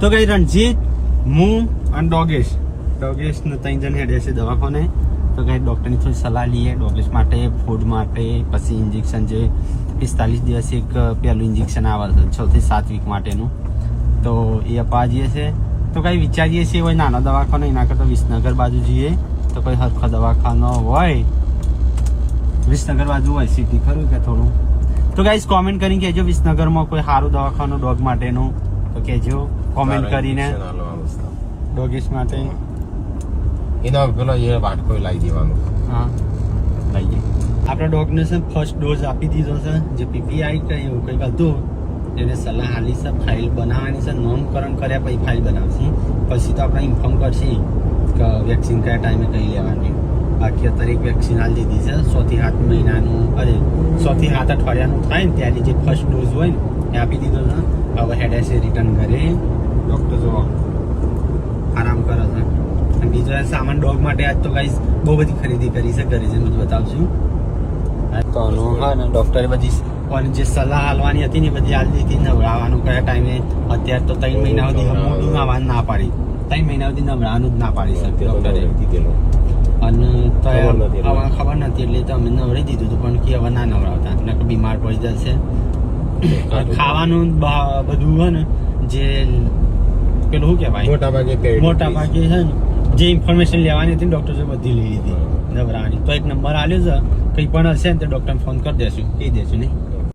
તો કઈ રણજીત હું અને ડોગેશ ને 3 જણ હેડે છે દવાખાને. તો કઈ ડૉક્ટરની થોડી સલાહ લઈએ ડોગેશ માટે, ફૂડ માટે, પછી ઇન્જેક્શન જે 45 દિવસે એક પહેલું ઇન્જેક્શન આવે છે 6 થી 7 વીક માટેનું, તો એ અપાવા જઈએ છે. તો કઈ વિચારીએ છીએ હોય નાનો દવાખાનો એના કરતાં વિસનગર બાજુ જઈએ તો કોઈ હરખો દવાખાનો હોય વિસનગર બાજુ હોય સિટી ખરું કે થોડું. તો ગાઈસ કોમેન્ટ કરીને કહેજો વિસનગરમાં કોઈ સારું દવાખાનું ડોગ માટેનું તો કહેજો કોમેન્ટ કરીને. ડોગેશ માટે એનો પેલો એ વાટકો લાવી દેવાનો. હા લઈ જઈએ. આપણા ડોગને છે ફર્સ્ટ ડોઝ આપી દીધો છે, જે પીપીઆઈ કે એવું કંઈક હતું એને સલાહ આલી છે. ફાઇલ બનાવવાની છે, નામકરણ કર્યા પછી ફાઇલ બનાવશે, પછી તો આપણે ઇન્ફોર્મ કરશે કે વેક્સિન કયા ટાઈમે કઈ લેવાની. બાકી અત્યારે એક વેક્સિન આલી દીધી છે 6 થી 7 મહિનાનું, અરે 6 થી 7 અઠવાડિયાનું થાય ને ત્યારે જે ફર્સ્ટ ડોઝ હોય ને એ આપી દીધો છે. હવે હેડે છે રિટર્ન ઘરે. ડૉક્ટર જો આરામ કરે છે. અને બીજો સામાન ડોગ માટે આજ તો ગાઈસ બહુ બધી ખરીદી કરી છે, ઘરે જઈને બધું બતાવશું. તો હા ને ડૉક્ટરે બધી જે સલાહ આલવાની હતી ને બધી આલી દીધી. નવડાવવાનું કયા ટાઈમે, અત્યારે તો 3 મહિના સુધી મોડું આવવાનું ના પાડી, 3 મહિના સુધી નવડાવવાનું જ ના પાડી શકે ડૉક્ટરે. અને તો ખબર નથી એટલે તો અમે નવડાવી દીધું હતું, પણ કે હવે ના નવડાવતા એટલે બીમાર પડી જશે. ખાવાનું બધું હોય ને જે પેલું શું કહેવાય મોટા ભાગે છે ને જે ઇન્ફોર્મેશન લેવાની હતી ડૉક્ટરે બધી લઈ લીધી નવરાવાની. તો એક નંબર આલ્યો છે, કંઈ પણ હશે ને તો ડૉક્ટરને ફોન કરી દેશું, કહી દેશું નહીં.